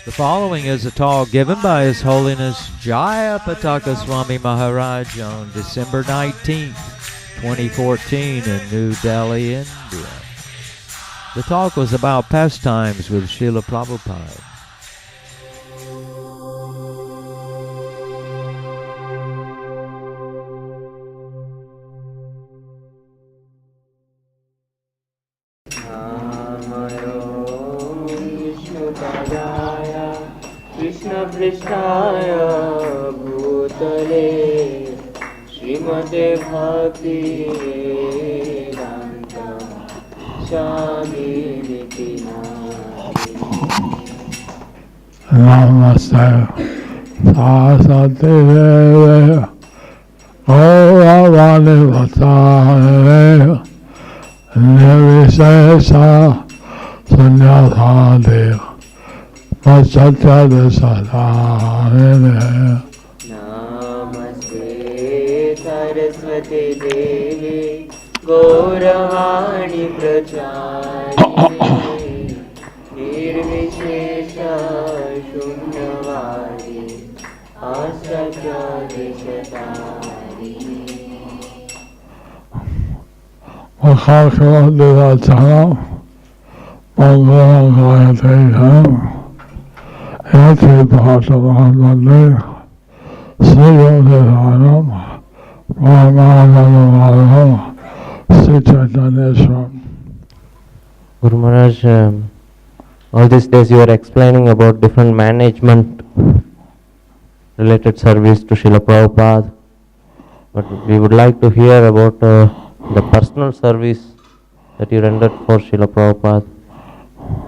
The following is a talk given by His Holiness Jayapataka Swami Maharaj on December 19th, 2014 in New Delhi, India. The talk was about pastimes with Srila Prabhupada. Krishnaya Bhutale Srimate Bhakti Vedanta Swami Niti Namaste Saraswati Devi Gauravani Vatane Nirvishesha Sunyasadi Namaste Saraswati Devi Gauravani Prachari Nirvishesha Shunyavadi Asakya Vishatari Vakashva Devachana Bhagavan Gayatekam H.H.Jayapataka Swami Guru Maharaj, all these days you are explaining about different management related service to Srila Prabhupada, but we would like to hear about the personal service that you rendered for Srila Prabhupada.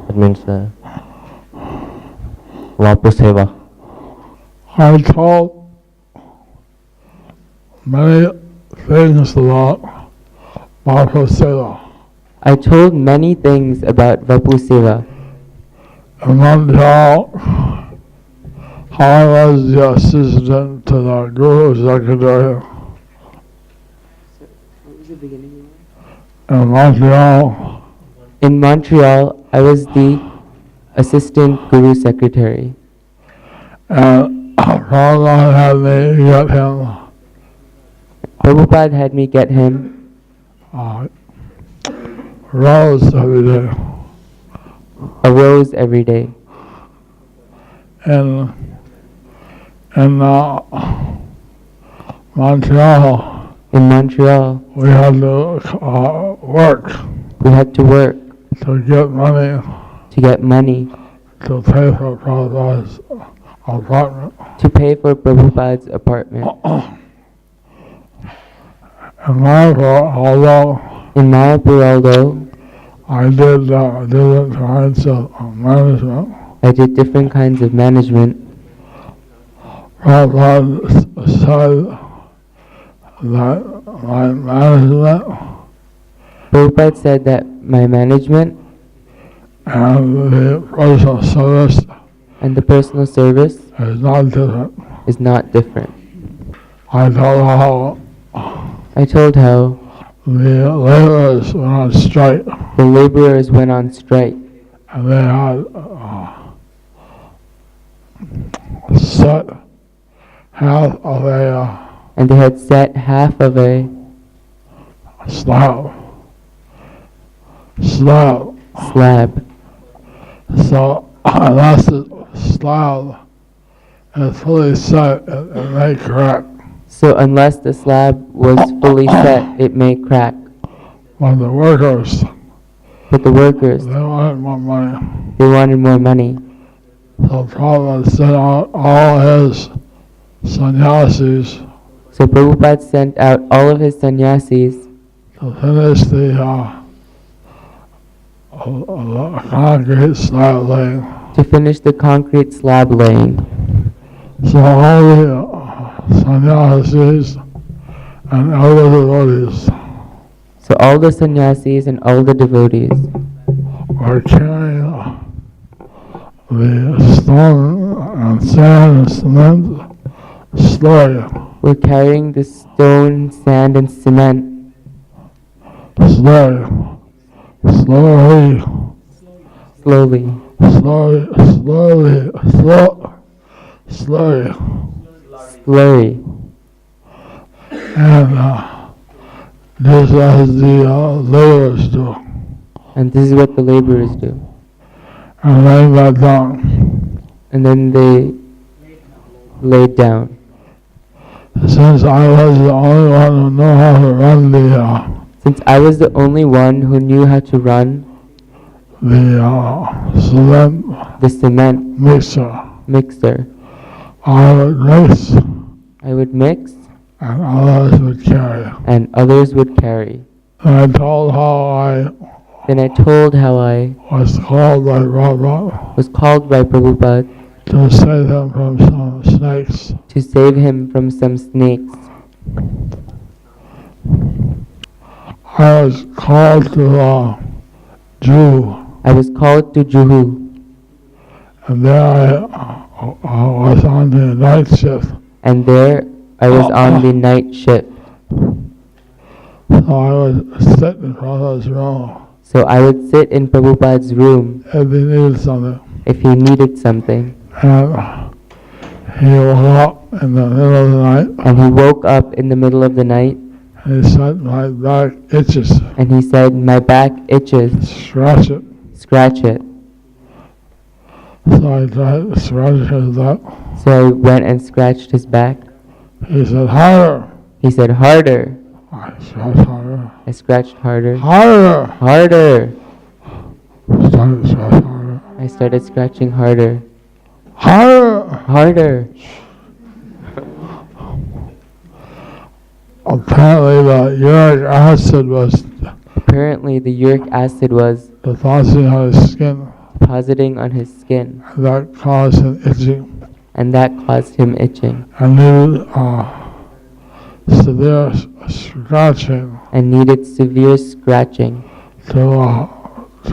That means Vapu Seva. I told many things about Vapu Seva. I told many things about Vapu Seva. In Montreal, I was the assistant to the Guru Secretary. What was the beginning? In Montreal. In Montreal, I was the assistant Guru Secretary. And Prabhupada had me get him Prabhupada had me get him rose every day. a rose every day. And in Montreal, In Montreal, we had to work we had to work to get money to get money to pay for Prabhupada's apartment. to pay for Prabhupada's apartment. And although In Mayapur, although I did different kinds of management, I did different kinds of management, Prabhupada said that my management Prabhupada said that my management and the personal service and the personal service is not different. is not different. I told how the laborers went on strike, The laborers went on strike, and they had set half of a and they had set half of a slab. slab. So unless the slab is fully set, it may crack. So unless the slab was fully set, it may crack. But the workers, But the workers, they wanted more money. they wanted more money. So Prabhupada sent out all his sannyasis So Prabhupada sent out all of his sannyasis to finish the concrete slab laying. to finish the concrete slab laying. So all the sannyasis and other devotees So all the sannyasis and all the devotees were carrying the stone and sand and cement slowly. were carrying the stone, sand, and cement slowly, slowly, slowly, slowly, slowly, slowly, slowly. and this as the laborers do, And this is what the laborers do. and laying that down. And then they laid down. Since I was the only one who knew how to run Since I was the only one who knew how to run the cement mixer, I would mix, I would mix and others would carry. and others would carry. And I told how I Then I told how I was called by Prabhupada was called by Prabhupada to save him from some snakes. to save him from some snakes. I was called to Jew, I was called to Juhu, and there I was on the night shift. and there I was on the night shift. So I would sit in front of his room So I would sit in Prabhupada's room if he needed something. if he needed something. And he woke up in the middle of the night And he woke up in the middle of the night and he said, "My back itches. and he said, "My back itches, Scratch it." scratch it." So I tried to scratch his back. So I went and scratched his back. He said, "Harder." He said, "Harder." I scratched harder. I scratched harder. Harder. Harder. Started to scratch harder. I started scratching harder. Harder. Harder. Apparently the uric acid was Apparently the uric acid was depositing on his skin. depositing on his skin, And that caused him itching. and that caused him itching And needed severe scratching and needed severe scratching to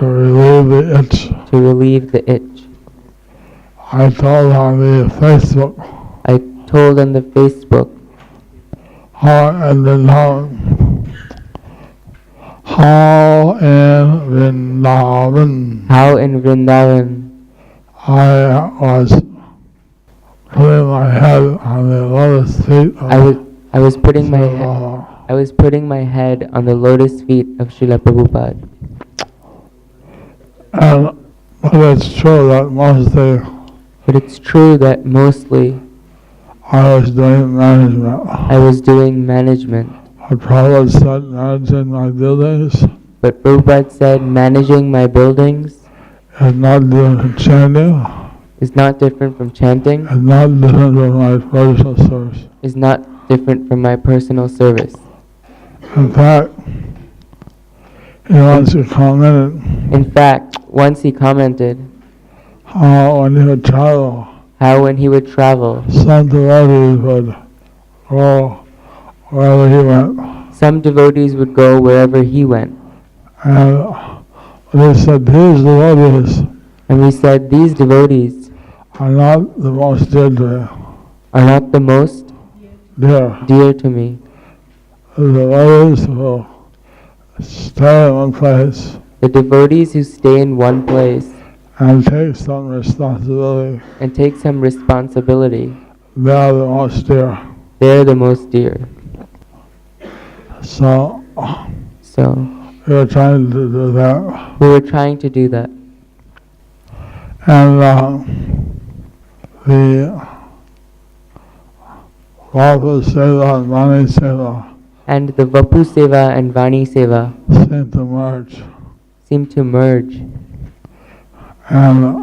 relieve the itch. to relieve the itch. I told on the Facebook I told on the Facebook how in Vrindavan, how in Vrindavan how in Vrindavan I was putting my head on the lotus feet of I was putting my Srila head I was putting my head on the lotus feet of Srila Prabhupada. And but it's true that mostly But it's true that mostly I was doing management. I was doing management. But Prabhupada said managing my buildings But Prabhupada said managing my buildings is not doing chanting, is not different from chanting, is not different from my personal service. is not different from my personal service. In fact, he wants to comment In fact, once he commented how when he would travel, how when he would travel, some devotees would go wherever he went. some devotees would go wherever he went. And they said, these devotees And we said, these devotees are not the most dear to me. are not the most dear to me. The devotees will stay in one place The devotees who stay in one place and take some responsibility. and take some responsibility, They are the most dear. they're the most dear. So So we were trying to do that. we were trying to do that. And the Vapu Seva and Vani Seva And the Vapu Seva and Vani Seva seem to merge. seem to merge. And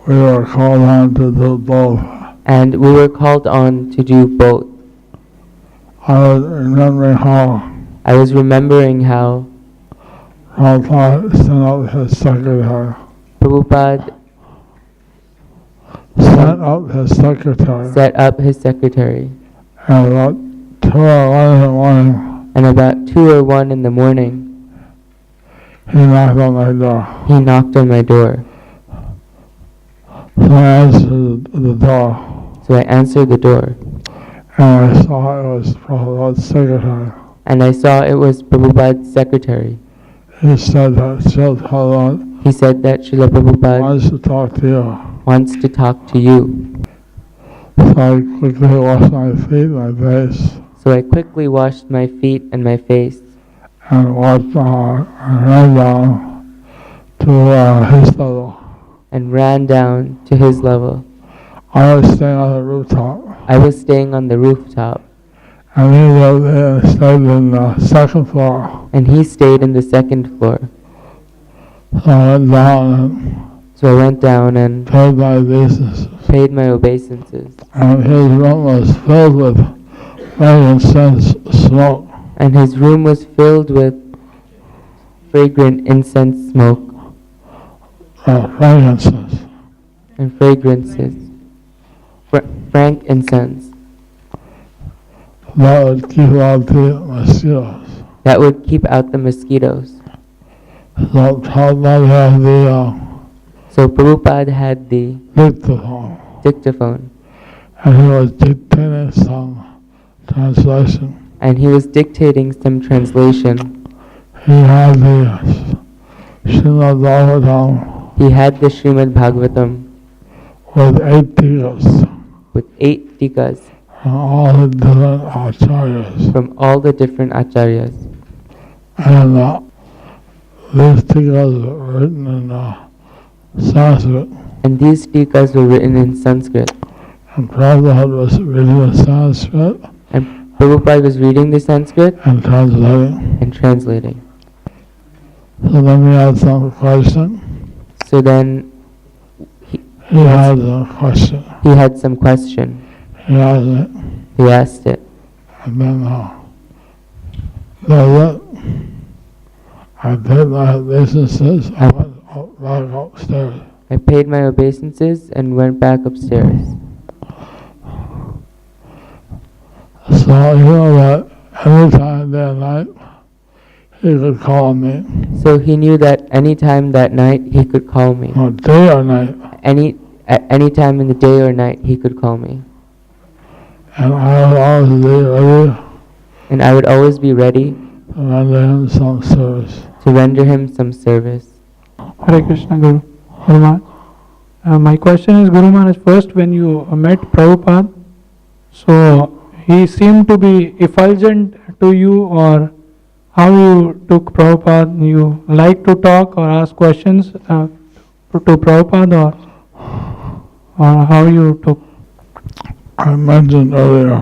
we were called on to do both. And we were called on to do both. I was remembering how I was remembering how Prabhupada sent out his secretary. Prabhupada Set up his secretary. set up his secretary. And about 2 or 1 in the morning, And about 2 or 1 in the morning, he knocked on my door. he knocked on my door. So I answered the door. So I answered the door. And I saw it was Prabhupada's secretary. and I saw it was Prabhupada's secretary. He said that Srila Prabhupada He said that Srila Prabhupada wants to talk to you. wants to talk to you. So I quickly washed my feet, my face, So I quickly washed my feet and my face and walked and ran down to his level. and ran down to his level. I was staying on the rooftop, I was staying on the rooftop, and he stayed in the second floor. and he stayed in the second floor. So I went down So I went down and and paid my obeisances. paid my obeisances. And his room was filled with frankincense smoke. And his room was filled with fragrant incense smoke Frankincense. and fragrances. Frankincense That would keep out the mosquitoes. that would keep out the mosquitoes. So Prabhupada had the So Prabhupada had the dictaphone, dictaphone, and he was dictating some translation. and he was dictating some translation. He had the Srimad Bhagavatam He had the Srimad Bhagavatam with 8 tikas with 8 tikas from all the different acharyas. from all the different acharyas. And these tikas were written in Sanskrit. And these tikas were written in Sanskrit. And Prabhupada was reading the Sanskrit And Prabhupada was reading the Sanskrit and translating. and translating. So then we had some question. So then He had a question. he had some question. He asked it. He asked it. And then that's it. I did my businesses. I went back upstairs. I paid my obeisances and went back upstairs. So you know that any time, day and night, he could call me. So he knew that any time that night he could call me. Or day or night. At any time in the day or night he could call me. And I would always be ready And I would always be ready to render him some service. to render him some service. Hare Krishna Guru. Guru Maharaj. My question is, Guru Maharaj, first when you met Prabhupada, so he seemed to be effulgent to you, or how you took Prabhupada? You like to talk or ask questions to Prabhupada, or how you took? I mentioned earlier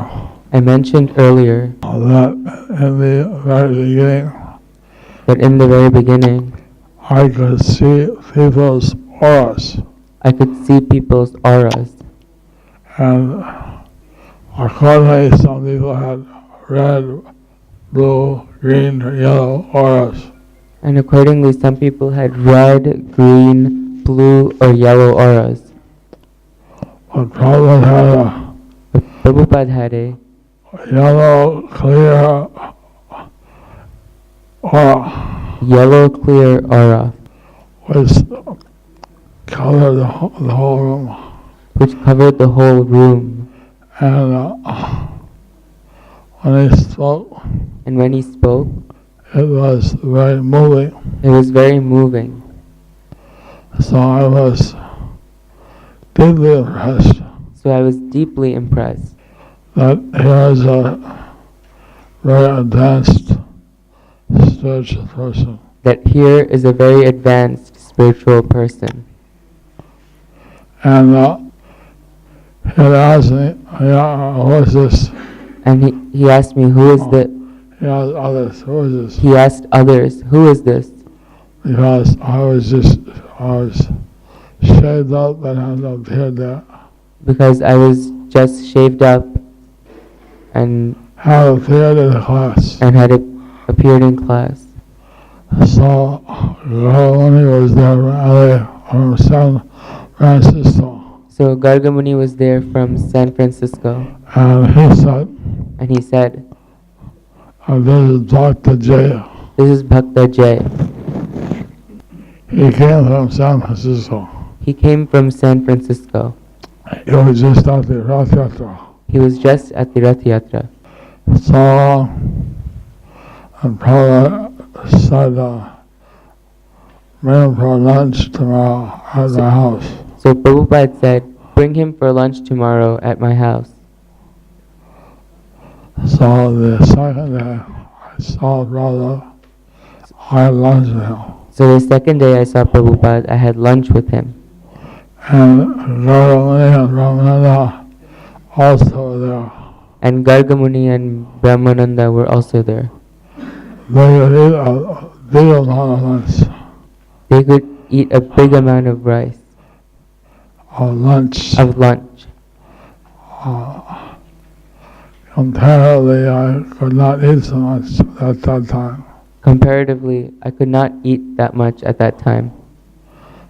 that in the very beginning, that in the very beginning I could see people's auras. I could see people's auras. And accordingly, some people had red, blue, green, or yellow auras. And accordingly, some people had red, green, blue, or yellow auras. But Prabhupada had a But Prabhupada had a yellow, clear aura, yellow, clear aura, which covered the whole room. which covered the whole room. And when he spoke, And when he spoke, it was very moving. it was very moving. So I was deeply impressed So I was deeply impressed that he was a very advanced spiritual person. that here is a very advanced spiritual person. And he had asked me, who is this? And he asked me, who is the? He asked others, who is this? He asked others, who is this? Because I was shaved up and had appeared there. Because I was just shaved up and Had appeared in the class. appeared in class. So Garamuni was there from San Francisco. So Gargamuni was there from San Francisco, And he said, this is Dr. J. this is Bhakta Jay. He came from San Francisco. He came from San Francisco. He was just at the Rath Yatra. He was just at the Rath Yatra. So And Prabhupada said, bring him for lunch tomorrow at my house. So Prabhupada said, bring him for lunch tomorrow at my house. So the second day I saw Prabhupada, I had lunch with him. So the second day I saw Prabhupada, I had lunch with him. And Gauravani and Ramananda also were there. And Gargamuni and Brahmananda were also there. They would eat a big amount of lunch. They could eat a big amount of rice, Of lunch. Comparatively, I could not eat so much at that time, Comparatively, I could not eat that much at that time,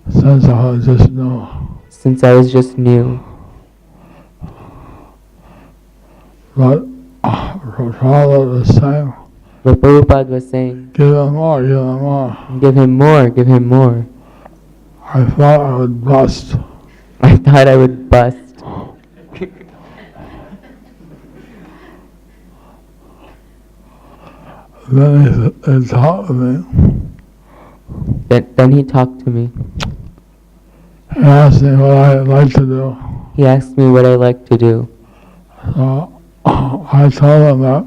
since I was just new. since I was just new. But Prabhupada was saying, But Prabhupada was saying, give him more, give him more. give him more, give him more. I thought I would bust. I thought I would bust. Then he talked to me. Then he talked to me. He asked me what I'd like to do. He asked me what I like to do. So I told him that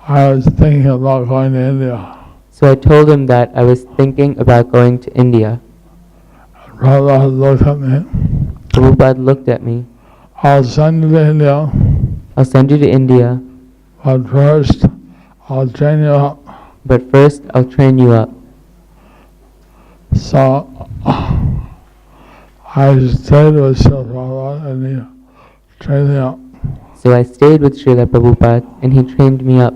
I was thinking about going to India. So I told him that I was thinking about going to India. Prabhupada looked at me. Prabhupada looked at me. I'll send you to India, I'll send you to India, but first I'll train you up. but first I'll train you up. So I stayed with Srila Prabhupada and he trained me up. So I stayed with Srila Prabhupada and he trained me up.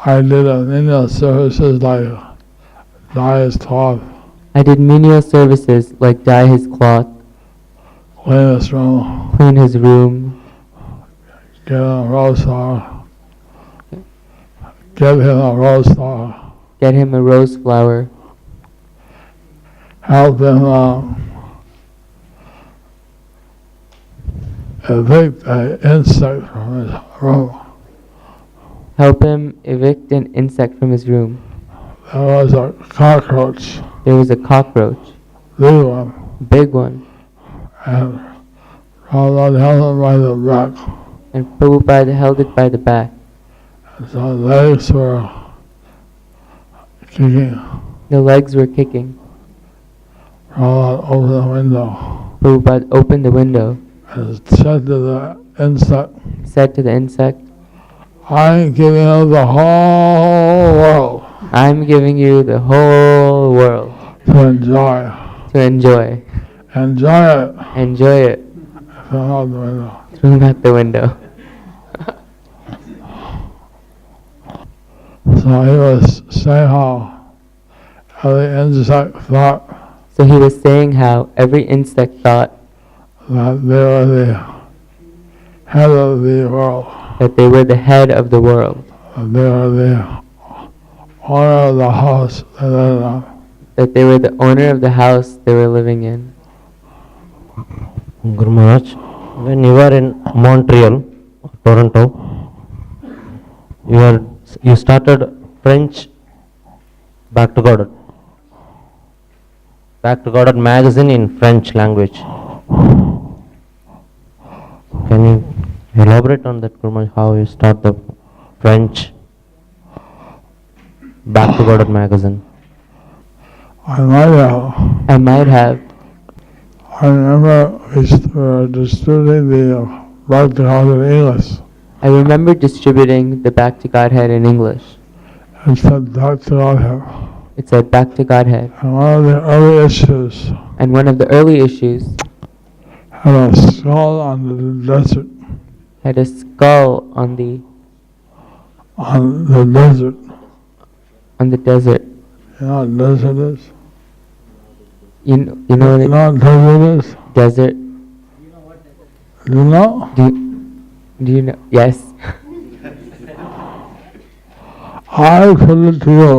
I did an Indian services like dye his cloth, I did menial services like dye his cloth, clean his room, clean his room, get him a rose flower, give him a rose flower, get him a rose flower, help him evict an insect from his room. help him evict an insect from his room. There was a cockroach, There was a cockroach, big one, big one, and Prabhupada held him by the back. and Prabhupada held it by the back. And so the legs were kicking. The legs were kicking. Prabhupada opened the window Prabhupada opened the window, and said to the insect, said to the insect, I'm giving you the whole world I'm giving you the whole world to enjoy. to enjoy. Enjoy it. Enjoy it. Threw him out the window. Threw him out the window. So he was saying how every insect thought So he was saying how every insect thought that they were the head of the world, that they were the head of the world, that they were the owner of the house they lived in. that they were the owner of the house they were living in. Guru Maharaj, when you were in Montreal, Toronto, you started French Back to Godhead magazine in French language. Can you elaborate on that, Guru Maharaj, how you start the French Back to Godhead magazine? I might have. I remember we were distributing the Back to God in English. I remember distributing the Back to Godhead in English. It said Back to Godhead. It said Back to Godhead. And one of the early issues And one of the early issues had a skull on the desert. had a skull on the Desert. on the desert. You know what desert is? You know You what know what desert is? desert? Do you know? Do you know? Yes. I put it to you.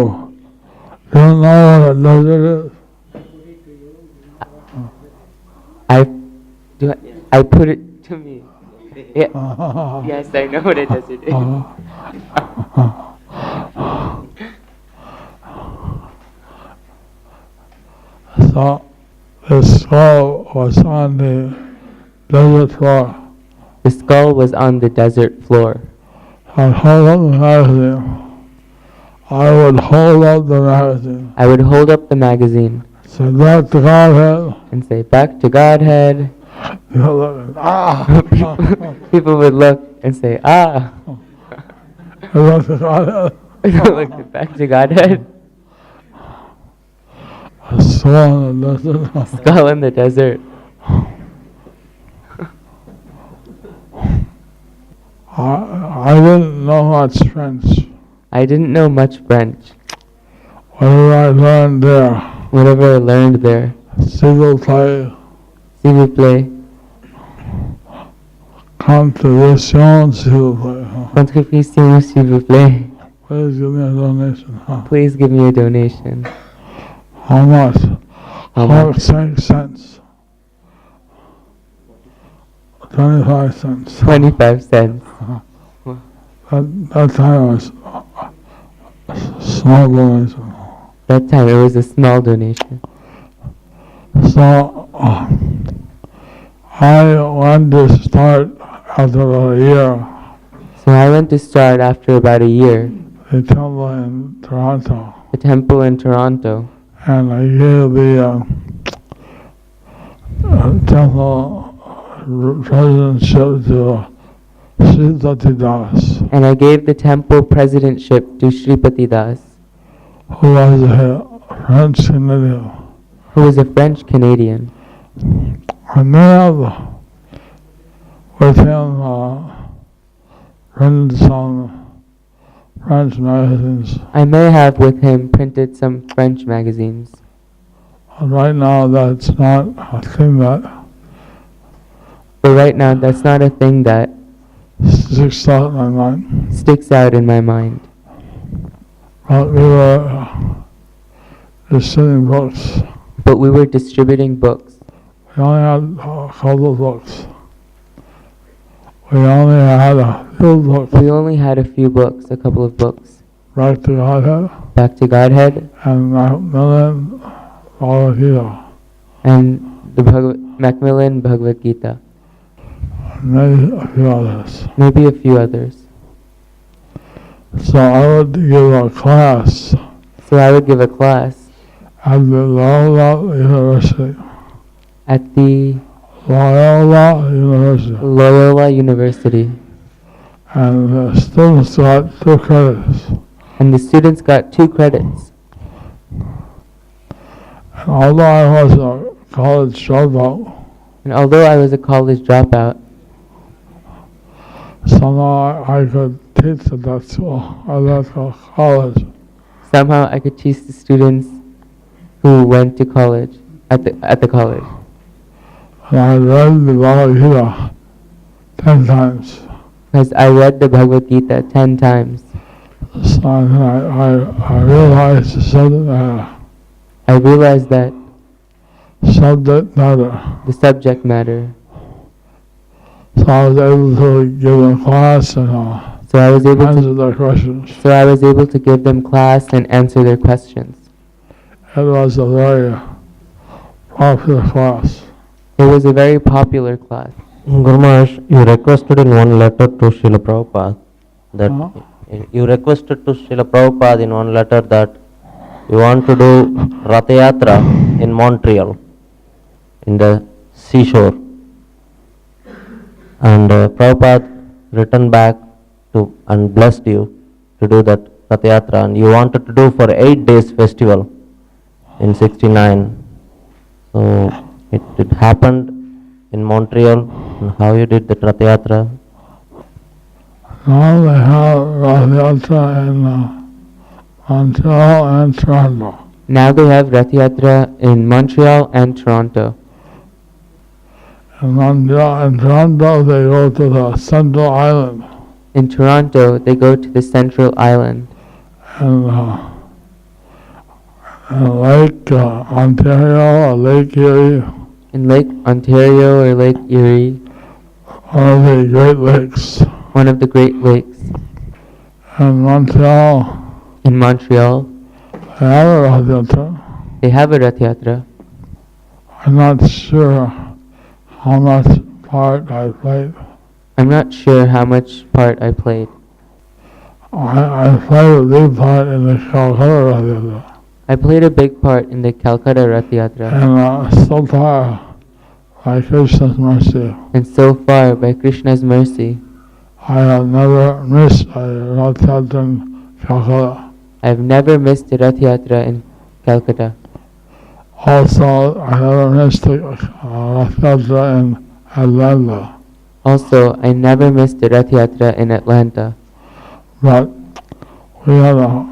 Do you know what a desert is? I put it to me. Yeah. Yes, I know what a desert is. So the skull was on the desert floor. The skull was on the desert floor. I'd hold up the magazine. I would hold up the magazine. I would hold up the magazine. Say, back to Godhead. And say, back to Godhead. People would look and say, ah. Back to Godhead. Look, back to Godhead. A skull in the desert. Skull in the desert. I didn't know much French. I didn't know much French. Whatever I learned there. Whatever I learned there. S'il vous plaît. S'il vous plaît. Contribution, s'il vous plaît. Contribution, s'il vous plaît. Please give me a donation. Please give me a donation. How much? How much? 5 cents. 25 cents. 25 cents. That time was small donation. That time it was a small donation. So I went to start after about a year. So I went to start after about a year. The temple in Toronto. The temple in Toronto. And I gave the temple presidentship to Srila Das. And I gave the temple presidentship to Shripati Das, who was a French Canadian. who was a French Canadian. And then with him printed some French magazines. I may have with him printed some French magazines. Right now that's not a thing that But right now that's not a thing that sticks out in my mind. sticks out in my mind. But we were distributing books. But we were distributing books. We only had a couple of books. We only had a few books. We only had a few books, a couple of books. Back to Godhead. Back to Godhead. And Macmillan Bhagavad Gita. And the Macmillan Bhagavad Gita. Maybe a few others. Maybe a few others. So I would give a class So I would give a class at the Loyola University. at the Loyola University. Loyola University. And the students got 2 credits. And the students got 2 credits. And although I was a college dropout, And although I was a college dropout, somehow I could teach at that school, at that college. somehow I could teach the students who went to college, at the college. And I read the Bhagavad Gita 10 times. Because I read the Bhagavad Gita 10 times. So I realized the subject matter. I realized that Subject matter. the subject matter. So I was able to give them class and So I was able answer to their questions. so I was able to give them class and answer their questions. It was a very popular class. It was a very popular class. Guru Maharaj, you requested in one letter to Srila Prabhupada that you requested to Srila Prabhupada in one letter that you want to do Ratha Yatra in Montreal, in the seashore. And Prabhupada returned back to and blessed you to do that Ratha Yatra, and you wanted to do for 8 days festival in 69. So it happened in Montreal, and how you did the Ratha Yatra? Now they have Ratha Yatra in Montreal and Toronto. Now they have Rath Yatra in Montreal and Toronto. In Montreal and Toronto they go to the Central Island. In Toronto, they go to the Central Island. And Lake Ontario or Lake Erie, In Lake Ontario or Lake Erie, one of the Great Lakes. One of the Great Lakes. In Montreal, In Montreal, they have a Rath Yatra. they have a Rath Yatra. I'm not sure how much part I played. I'm not sure how much part I played. I played a big part in the Calcutta Rath Yatra. I played a big part in the Calcutta Rath Yatra. And so far, by Krishna's mercy, And so far, by Krishna's mercy, I have never missed a Rath Yatra in Calcutta. I have never missed a Rath Yatra in Calcutta. Also, I never missed a Rath Yatra in Atlanta. Also, I never missed a Rath Yatra in Atlanta. But we had a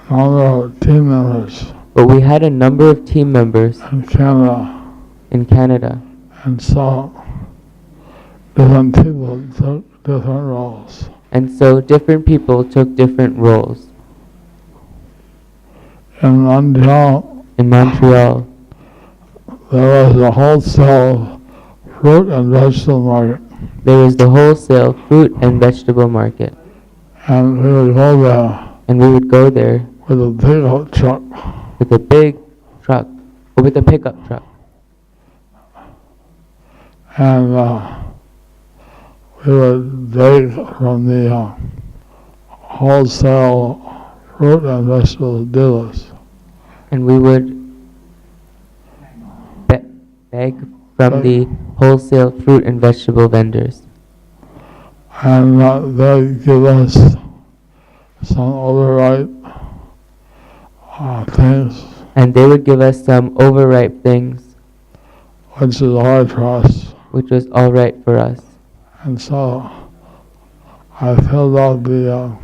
number of team members But we had a number of team members in Canada, in Canada. and so different people took different roles. And so different people took different roles. In Montreal, In Montreal, there was a wholesale fruit and vegetable market, there was the wholesale fruit and vegetable market. and we would go there And we would go there with a pickup truck, with a big truck, or with a pickup truck. and we would take from the wholesale fruit and vegetable dealers. And we would beg from the wholesale fruit and vegetable vendors. And they give us some overripe things, And they would give us some overripe things, which is hard for us. which was all right for us. And so I filled out the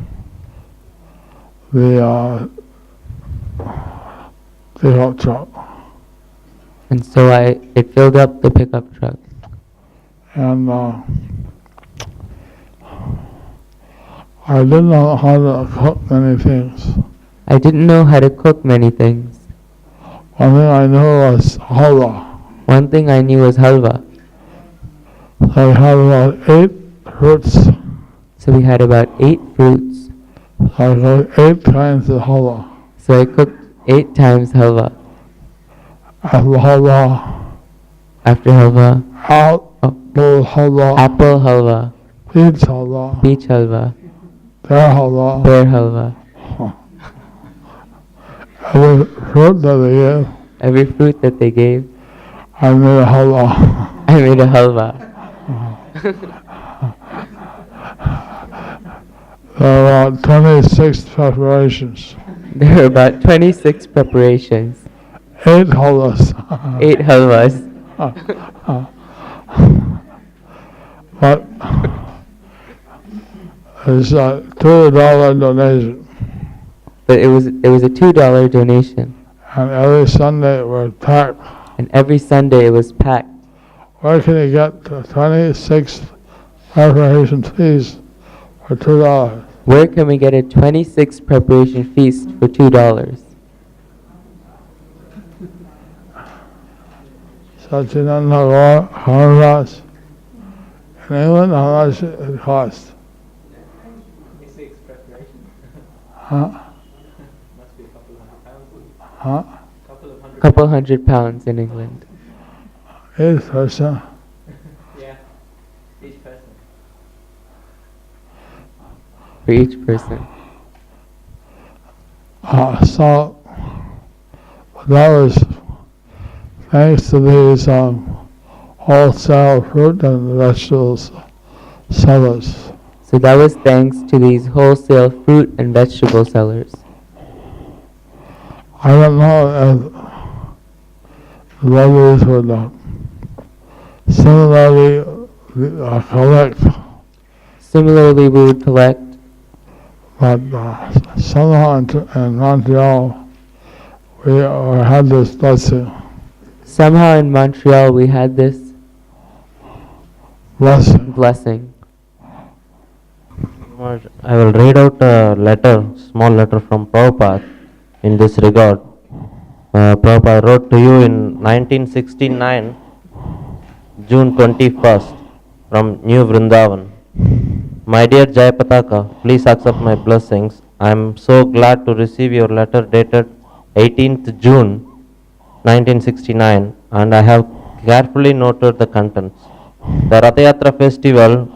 pickup truck, And so it filled up the pickup truck. and I didn't know how to cook many things. I didn't know how to cook many things. One thing I knew was halwa. One thing I knew was halwa. I had about 8 fruits. So we had about 8 fruits. I cooked 8 kinds of halwa. So I cooked 8 times halwa. Apple halwa, After halwa, apple halwa, apple halwa, peach halwa, peach halwa, pear halwa. pear halwa. Every fruit that they gave, Every fruit that they gave, I made a halwa. I made a halwa. There are about 26 preparations, There were about 26 preparations, 8 halwas. 8 halwas. But it's a $2 donation, But it was a $2 donation, and every Sunday we're packed. and every Sunday it was packed. Where can you get 26 preparation feast for $2? Where can we get a 26 preparation feast for $2? Satchidananda Hardas. In England, how much it cost? 26 preparations. Huh? Must be a couple hundred pounds. Huh? Couple hundred pounds in England. Each person. Yeah, each person. For each person. So that was thanks to these wholesale fruit and vegetables sellers. So that was thanks to these wholesale fruit and vegetable sellers. I don't know if the others would similarly collect, Similarly, we would collect, but somehow in Montreal we had this blessing. somehow in Montreal we had this blessing. I will read out a letter, small letter from Prabhupada in this regard. Prabhupada wrote to you in 1969 June 21st, from New Vrindavan. My dear Jayapataka, please accept my blessings. I am so glad to receive your letter dated 18th June 1969, and I have carefully noted the contents. The Rath Yatra festival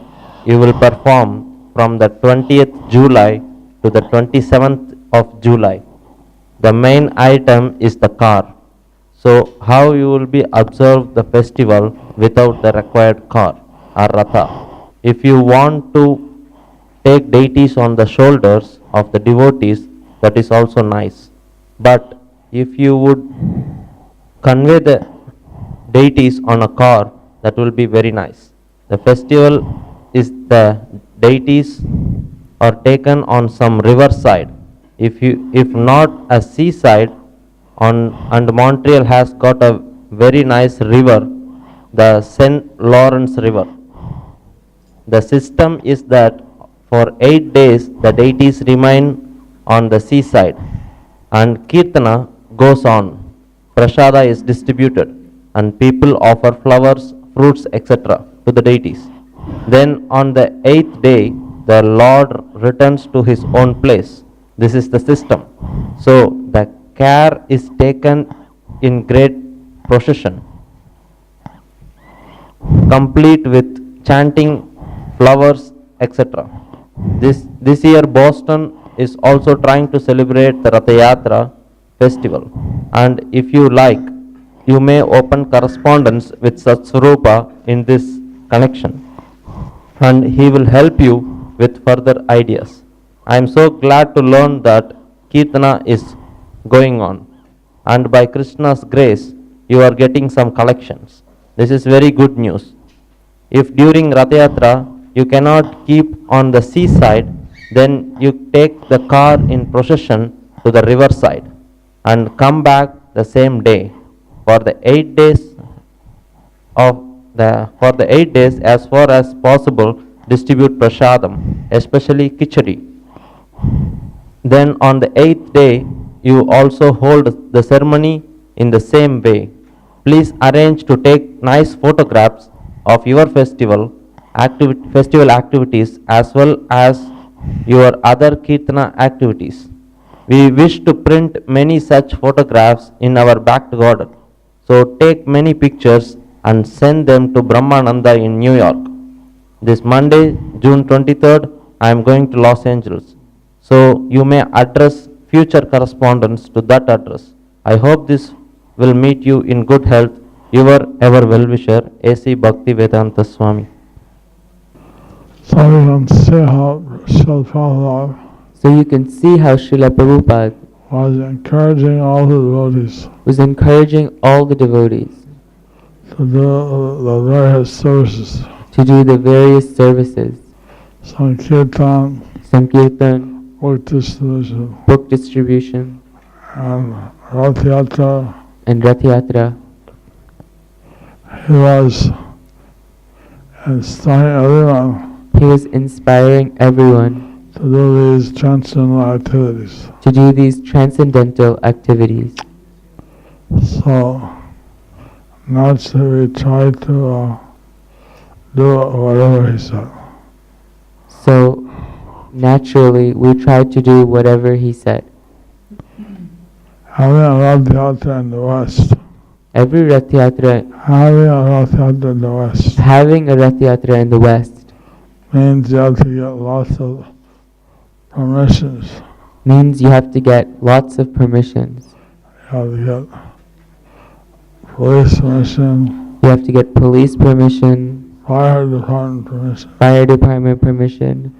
you will perform from the 20th July to the 27th of July. The main item is the car. So how you will be observe the festival without the required car or ratha? If you want to take deities on the shoulders of the devotees, that is also nice. But if you would convey the deities on a car, that will be very nice. The festival is the deities are taken on some river side. If not a seaside, and Montreal has got a very nice river, the St. Lawrence River. The system is that for 8 days the deities remain on the seaside and Kirtana goes on. Prasada is distributed and people offer flowers, fruits, etc. to the deities. Then on the 8th day, the Lord returns to his own place. This is the system. So the care is taken in great procession, complete with chanting, flowers, etc. This year Boston is also trying to celebrate the Rath Yatra festival, and if you like, you may open correspondence with Satsvarupa in this connection, and he will help you with further ideas. I am so glad to learn that Kirtana is going on, and by Krishna's grace, you are getting some collections. This is very good news. If during Rath Yatra you cannot keep on the seaside, then you take the car in procession to the riverside and come back the same day. For the 8 days as far as possible, distribute prasadam, especially khichdi. Then on the 8th day, you also hold the ceremony in the same way. Please arrange to take nice photographs of your festival activities as well as your other Kirtana activities. We wish to print many such photographs in our back garden. So take many pictures and send them to Brahmananda in New York. This Monday, June 23rd, I am going to Los Angeles. So you may address future correspondence to that address. I hope this will meet you in good health. Your ever well-wisher, A.C. Bhaktivedanta Swami. So you can see how Srila Prabhupada So you can see how Srila Prabhupada was encouraging all the devotees was encouraging all the devotees to do the various services. to do the various services, Sankirtan, Sankirtan, book distribution, book distribution, and Rath Yatra. and Rath Yatra. He was inspiring everyone He was inspiring everyone to do these transcendental activities. to do these transcendental activities. So naturally we try to do whatever he said. So naturally, we try to do whatever he said. Having a Rath Yatra in the West, Every Rath Yatra, having a Rath Yatra in the West having a Rath Yatra in the West means you have to get lots of permissions. means you have to get lots of permissions. You have to get police permission, You have to get police permission, fire department permission, fire department permission,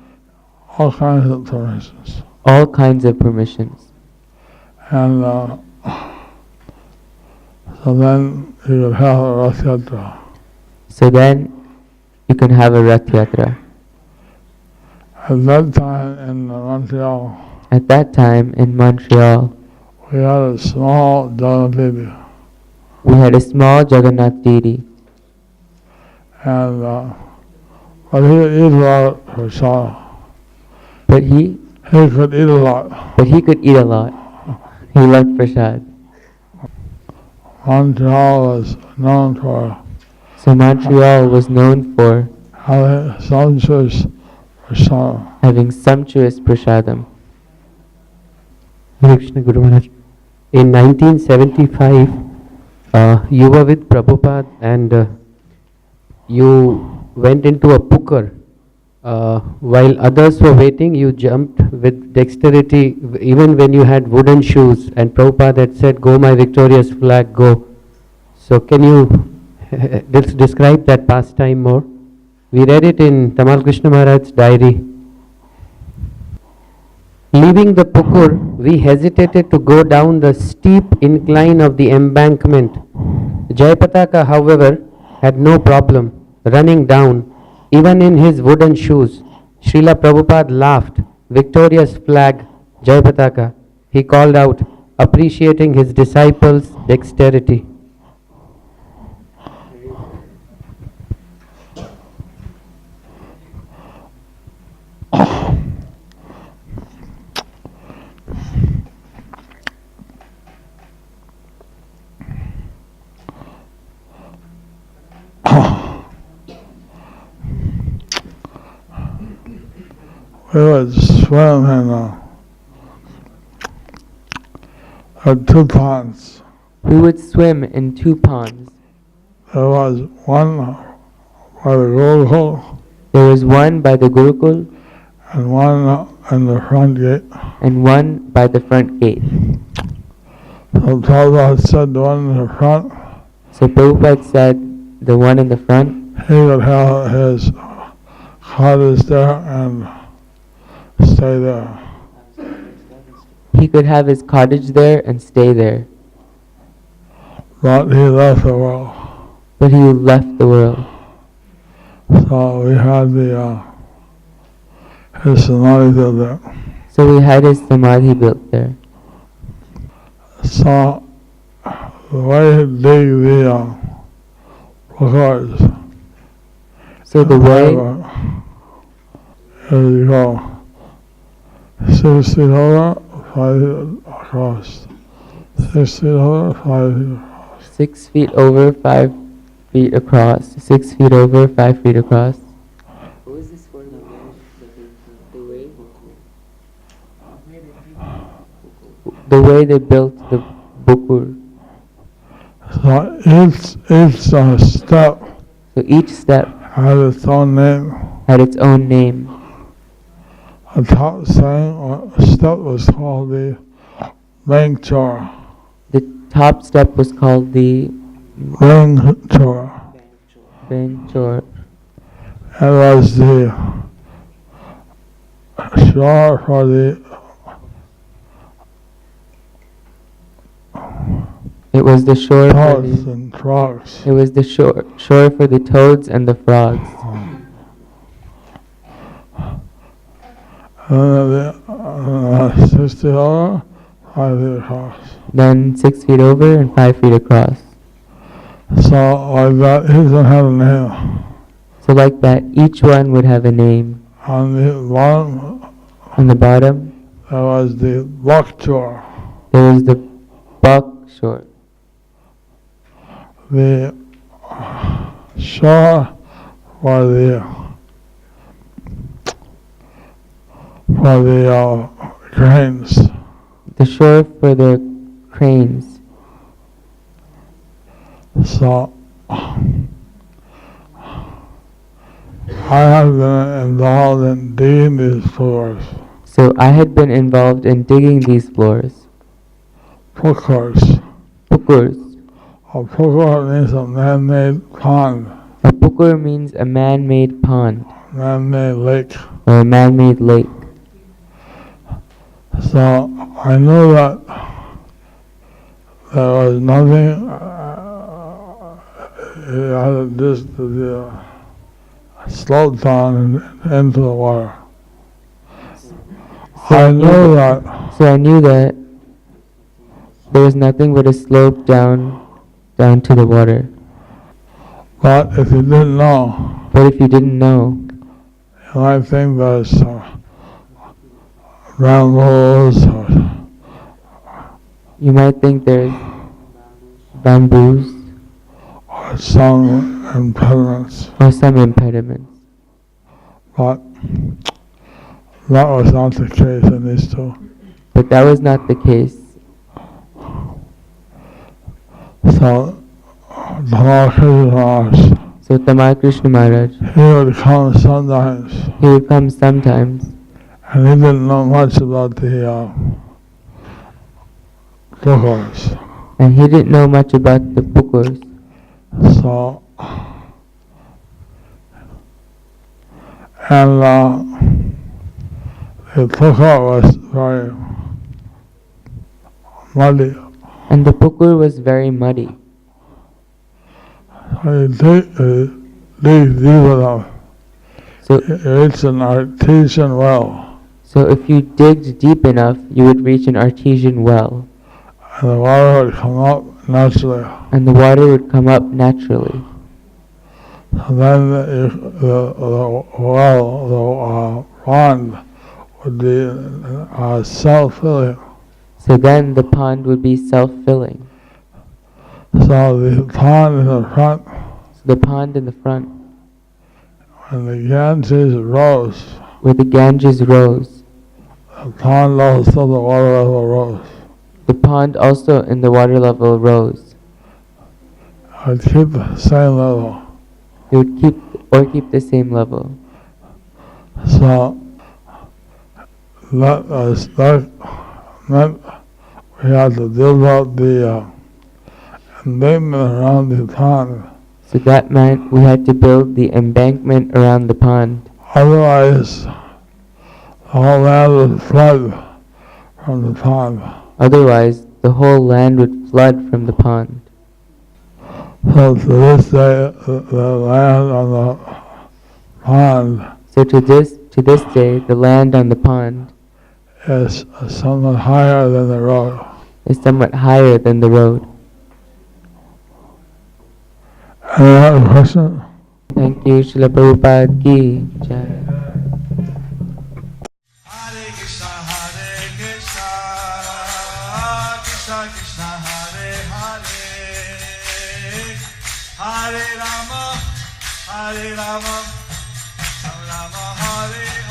all kinds of permissions. all kinds of permissions. And so then you would have a Rath Yatra. So then you can have a Rath Yatra. At that time in Montreal, At that time in Montreal, we had a small Jagannath we had a small Jagannath deity, and but he would eat a lot of prasad. but he He could eat a lot. could eat a lot. He loved prasad. Montreal was known for So Montreal was known for having sumptuous prasadam. Hare Krishna Guru Maharaj. In 1975, you were with Prabhupada and you went into a pukar. While others were waiting, you jumped with dexterity even when you had wooden shoes, and Prabhupada had said, "Go my victorious flag, go." So can you describe that pastime more? We read it in Tamal Krishna Maharaj's diary. Leaving the pukur, we hesitated to go down the steep incline of the embankment. Jayapataka, however, had no problem running down, even in his wooden shoes. Srila Prabhupada laughed. "Victorious flag, Jayapataka," he called out, appreciating his disciples' dexterity. We would swim in 2 ponds. We would swim in 2 ponds. There was one by the Gurukul There was one by the Gurukul and one in the front gate. and one by the front gate. So Prabhupada said the one in the front, So Prabhupada said the one in the front, he would have his cottage there and stay there. he could have his cottage there and stay there. But he left the world. But he left the world. So we had his samadhi there. So we had his samadhi built there. So the way he dig the records. So the way, you go 6 feet over, 5 feet across. 6 feet over, 5 feet across. 6 feet over, 5 feet across. 6 feet over, 5 feet across. What was this for? The way they built the bukur. So each step So each step had its own name. had its own name. The top step was called the bank chore. The top step was called the Ring chore. Benchor. It was the shore for the It was the shore for toads the, and frogs. it was the shore for the toads and the frogs. And then 60 over, 5 feet across. Then 6 feet over and 5 feet across. So like that, each one had a name. So like that, each one would have a name. On the bottom, On the bottom, there was the buck chore. there was the buck shore. The shore for the cranes. The shore for the cranes. So I have been involved in digging these floors. So I had been involved in digging these floors. Pukars. Pukurs. A pukur means a man-made pond, A pukur means a man-made pond man-made lake. or a man-made lake. So I knew that there was nothing just the sloped down into the water. I knew that. So I knew that there was nothing but a slope down to the water. But if you didn't know, But if you didn't know, you might think there's brambles or you might think there's bamboos some impediments. or some impediments. But that was not the case in these two. But that was not the case. So, Tamal Krishna Maharaj, So Tamal Krishna Maharaj, he would come sometimes, he would come sometimes, and he didn't know much about the bookers. and he didn't know much about the Pukurs. So, and the Pukur was very muddy. And the Pukur was very muddy. You dig deep enough, So, it's an artesian well, so if you digged deep enough, you would reach an artesian well, and the water would come up naturally. and the water would come up naturally. And then the pond would be self-filling. So then the pond would be self-filling. So the pond in the front, So the pond in the front, when the Ganges rose, where the Ganges rose, the pond also the water level rose. the pond also in the water level rose. It would keep the same level. It would keep the same level. So that meant we had to build out the embankment around the pond. So that meant we had to build the embankment around the pond. Otherwise, the whole land would flood from the pond. Otherwise, the whole land would flood from the pond. So to this day, the land on the pond So to this day, the land on the pond is somewhat higher than the road. is somewhat higher than the road. Any other question? Thank you, Srila Prabhupada ki jai. Hare Krishna, Krishna Krishna, Hare Hare, Hare Rama, Rama Rama, Hare